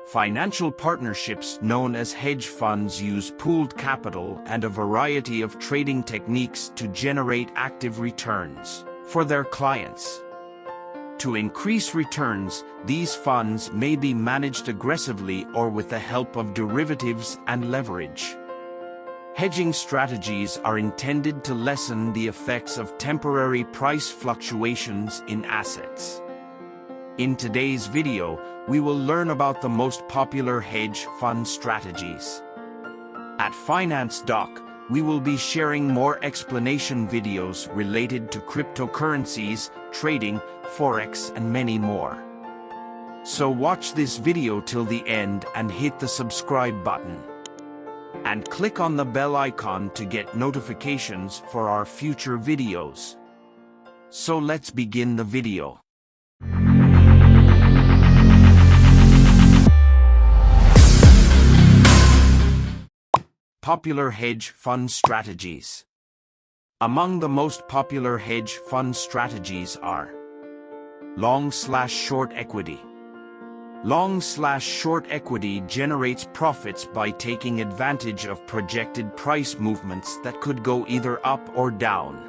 Financial partnerships known as hedge funds use pooled capital and a variety of trading techniques to generate active returns for their clients. To increase returns, these funds may be managed aggressively or with the help of derivatives and leverage. Hedging strategies are intended to lessen the effects of temporary price fluctuations in assets. In today's video, we will learn about the most popular hedge fund strategies. At Finance Doc, we will be sharing more explanation videos related to cryptocurrencies, trading, forex, and many more. So watch this video till the end and hit the subscribe button. And click on the bell icon to get notifications for our future videos. So let's begin the video. Popular hedge fund strategies. Among the most popular hedge fund strategies are long/short equity. Long/short equity generates profits by taking advantage of projected price movements that could go either up or down.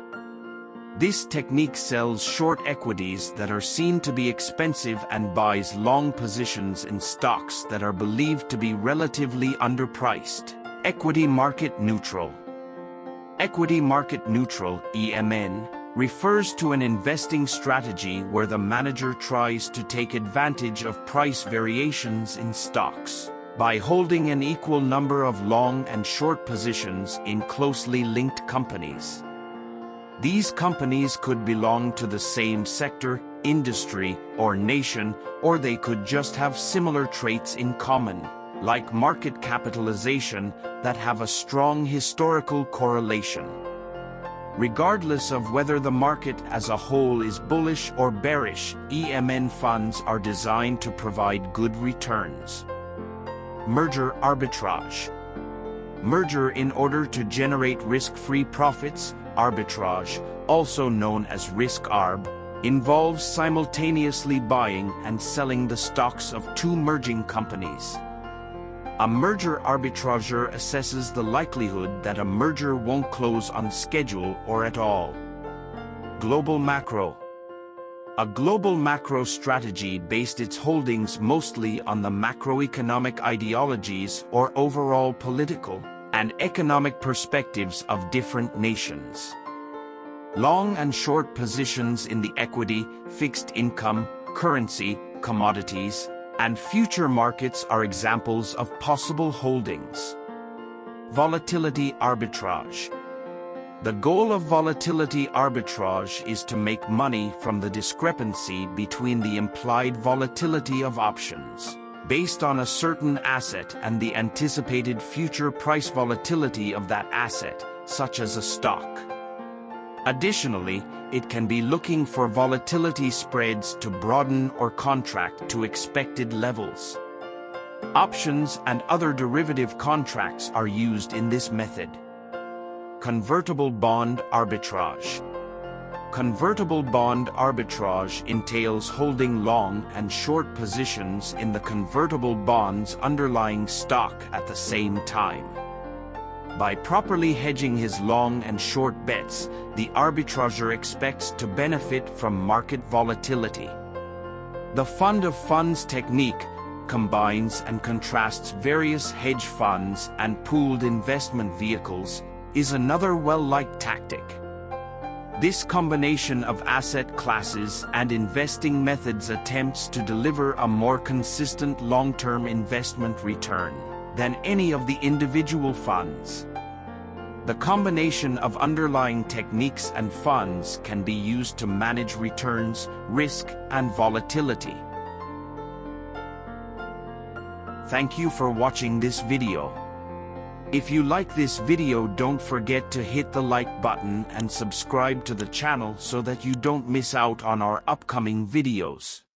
This technique sells short equities that are seen to be expensive and buys long positions in stocks that are believed to be relatively underpriced. Equity market neutral. Equity market neutral, EMN, refers to an investing strategy where the manager tries to take advantage of price variations in stocks by holding an equal number of long and short positions in closely linked companies. These companies could belong to the same sector, industry, or nation, or they could just have similar traits in common, like market capitalization, that have a strong historical correlation. Regardless of whether the market as a whole is bullish or bearish, EMN funds are designed to provide good returns. Merger arbitrage. Merger in order to generate risk-free profits, arbitrage, also known as risk arb, involves simultaneously buying and selling the stocks of two merging companies. A merger arbitrager assesses the likelihood that a merger won't close on schedule or at all. Global macro. A global macro strategy based its holdings mostly on the macroeconomic ideologies or overall political and economic perspectives of different nations. Long and short positions in the equity, fixed income, currency, commodities, and future markets are examples of possible holdings. Volatility arbitrage. The goal of volatility arbitrage is to make money from the discrepancy between the implied volatility of options based on a certain asset and the anticipated future price volatility of that asset, such as a stock. Additionally, it can be looking for volatility spreads to broaden or contract to expected levels. Options and other derivative contracts are used in this method. Convertible bond arbitrage. Convertible bond arbitrage entails holding long and short positions in the convertible bond's underlying stock at the same time. By properly hedging his long and short bets, the arbitrager expects to benefit from market volatility. The fund of funds technique combines and contrasts various hedge funds and pooled investment vehicles, is another well-liked tactic. This combination of asset classes and investing methods attempts to deliver a more consistent long-term investment return than any of the individual funds. The combination of underlying techniques and funds can be used to manage returns, risk, and volatility. Thank you for watching this video. If you like this video, don't forget to hit the like button and subscribe to the channel so that you don't miss out on our upcoming videos.